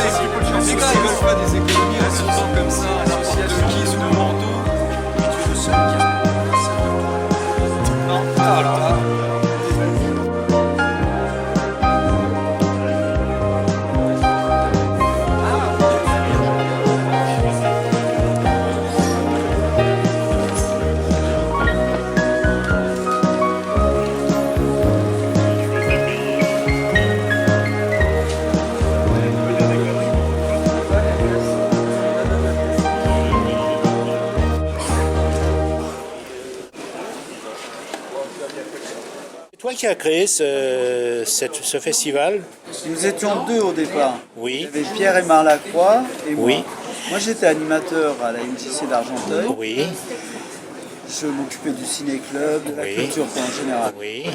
Les gars, ils veulent pas des économies à 100 ans comme ça, à n'importe qui sous le manteau. Tu es le seul qui a ça. Non, alors là. C'est toi qui as créé ce festival? Nous étions deux au départ. Oui. Il y avait Pierre et Marc Lacroix et moi. Oui. Moi j'étais animateur à la MJC d'Argenteuil. Oui. Je m'occupais du ciné-club, de la Oui. culture en général. Oui.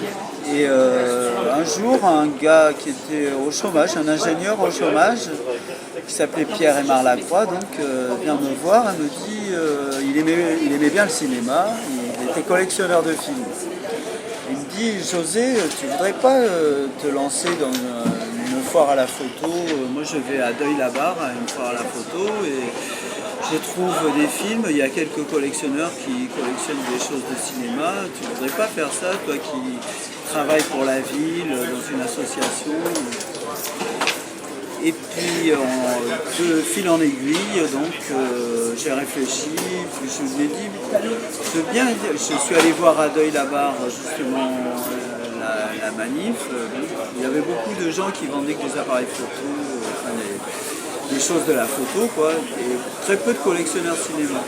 Et un jour, un gars qui était au chômage, un ingénieur au chômage, qui s'appelait Pierre et Marc Lacroix, donc vient me voir et me dit il aimait bien le cinéma, il était collectionneur de films. Il me dit José, tu voudrais pas te lancer dans une foire à la photo? Moi je vais à Deuil-la-Barre à une foire à la photo et je trouve des films, il y a quelques collectionneurs qui collectionnent des choses de cinéma. Tu voudrais pas faire ça, toi qui travailles pour la ville, dans une association? Et puis de fil en aiguille, donc j'ai réfléchi, puis je lui ai dit, je suis allé voir à Deuil-la-Barre justement la manif. Il y avait beaucoup de gens qui vendaient que des appareils photo, enfin, des choses de la photo, quoi, et très peu de collectionneurs cinéma.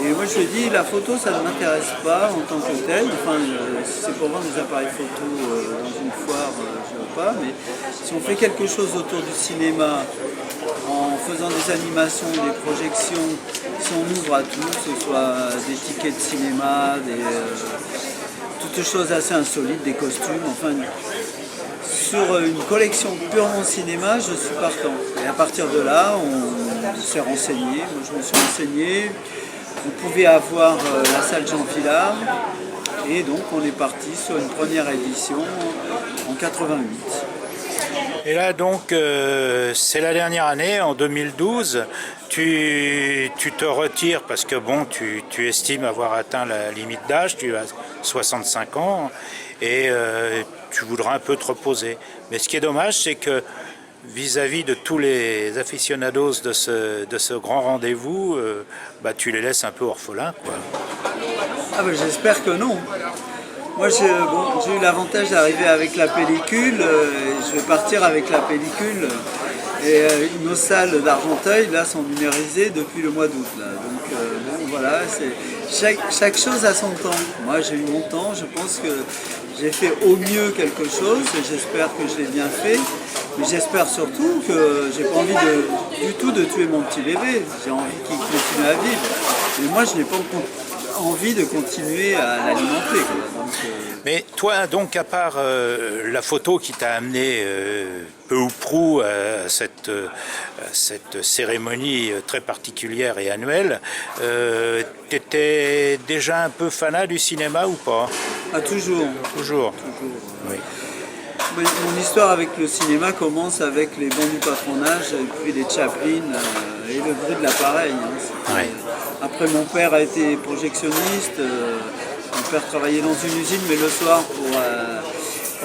Et moi je lui ai dit, la photo ça ne m'intéresse pas en tant que telle, enfin si c'est pour vendre des appareils photo dans une foire, je ne veux pas, mais si on fait quelque chose autour du cinéma, en faisant des animations, des projections, si on ouvre à tout, que ce soit des tickets de cinéma, toutes choses assez insolites, des costumes, enfin sur une collection purement cinéma, je suis partant. Et à partir de là, on s'est renseigné, moi je me suis renseigné. On pouvait avoir la salle Jean Villard et donc on est parti sur une première édition en 88. Et là donc c'est la dernière année, en 2012, tu te retires parce que bon, tu estimes avoir atteint la limite d'âge, tu as 65 ans et tu voudras un peu te reposer. Mais ce qui est dommage, c'est que vis-à-vis de tous les aficionados de ce grand rendez-vous, tu les laisses un peu orphelins, quoi. Ah ben j'espère que non. Moi j'ai eu l'avantage d'arriver avec la pellicule, je vais partir avec la pellicule. Et nos salles d'Argenteuil là sont numérisées depuis le mois d'août. Donc bon, voilà, chaque chose a son temps. Moi j'ai eu mon temps, je pense que j'ai fait au mieux quelque chose et j'espère que je l'ai bien fait. Mais j'espère surtout que j'ai pas envie du tout de tuer mon petit bébé. J'ai envie qu'il continue à vivre. Mais moi je n'ai pas envie de continuer à l'alimenter. Mais toi, donc, à part la photo qui t'a amené peu ou prou à cette cérémonie très particulière et annuelle, t'étais déjà un peu fanat du cinéma ou pas? Ah, toujours. Toujours. Oui. Mais mon histoire avec le cinéma commence avec les bons du patronage et puis les Chaplin et le bruit de l'appareil. Ouais. Après, mon père a été projectionniste. Mon père travaillait dans une usine, mais le soir,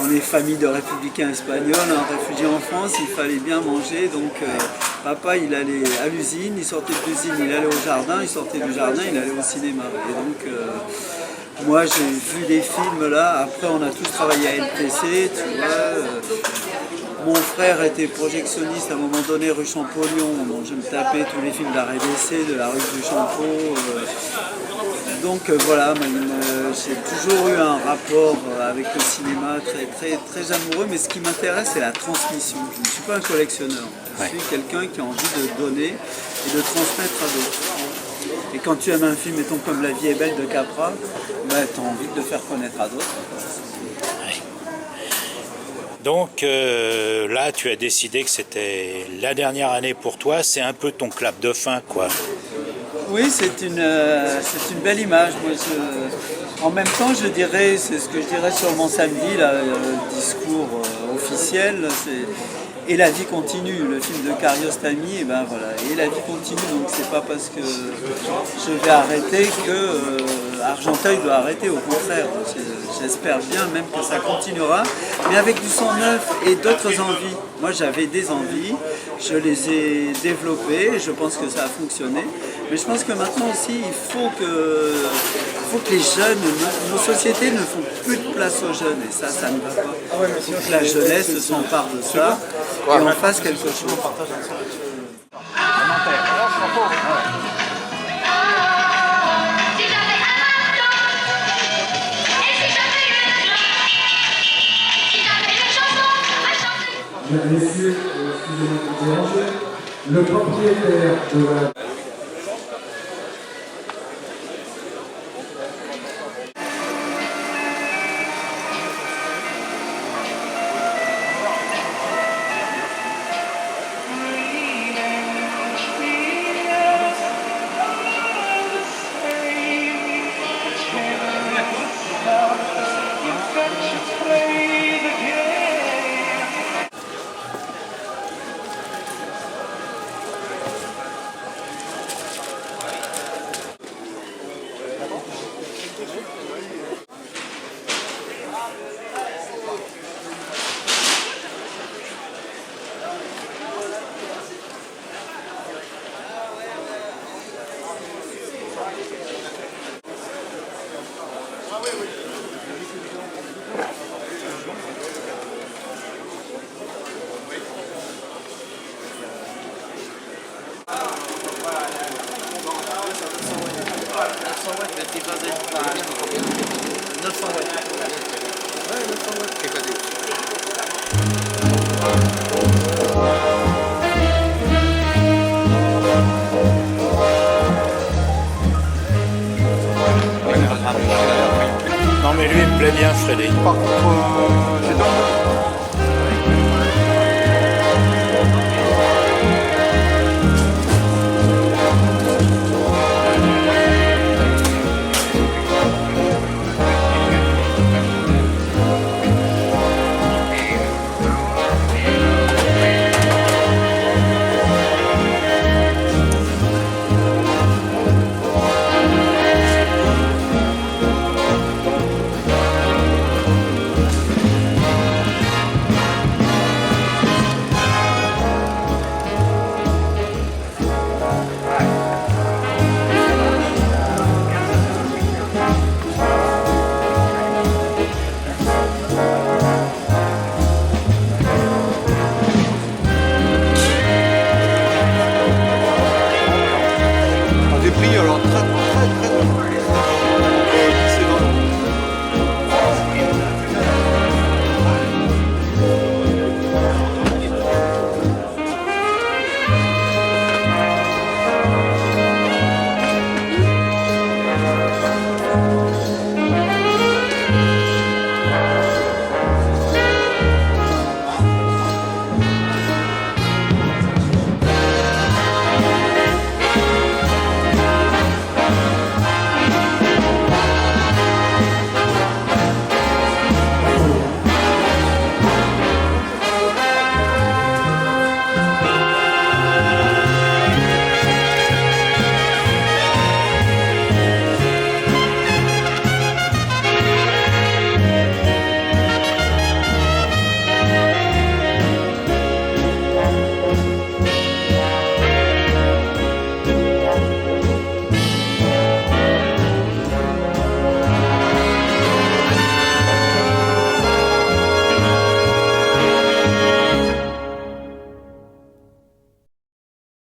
on est famille de républicains espagnols, réfugiés en France, il fallait bien manger. Donc papa, il allait à l'usine, il sortait de l'usine, il allait au jardin, il sortait du jardin, il allait au cinéma. Et donc moi, j'ai vu des films là. Après, on a tous travaillé à LTC, tu vois. Mon frère était projectionniste à un moment donné rue Champollion, donc je me tapais tous les films de la RDC, de la rue du Champeau. Donc voilà, j'ai toujours eu un rapport avec le cinéma très, très, très amoureux, mais ce qui m'intéresse, c'est la transmission. Je ne suis pas un collectionneur, je suis quelqu'un qui a envie de donner et de transmettre à d'autres. Et quand tu aimes un film, mettons comme La vie est belle de Capra, tu as envie de le faire connaître à d'autres. Donc là, tu as décidé que c'était la dernière année pour toi, c'est un peu ton clap de fin, quoi. Oui, c'est une belle image. Moi, en même temps, je dirais, c'est ce que je dirais sur mon samedi, là, le discours officiel, Et la vie continue, le film de Kiarostami, et ben voilà, et la vie continue, donc c'est pas parce que je vais arrêter que Argenteuil doit arrêter, au contraire, j'espère bien même que ça continuera, mais avec du sang neuf et d'autres envies. Moi j'avais des envies, je les ai développées, et je pense que ça a fonctionné, mais je pense que maintenant aussi il faut que les jeunes, nos sociétés ne font plus de place aux jeunes, et ça ne va pas. Il faut que la jeunesse s'empare de ça et en fasse quelque chose. Messieurs, excusez-moi de vous déranger, le propriétaire de la... Non mais lui il me plaît bien Frédéric. Par contre, j'ai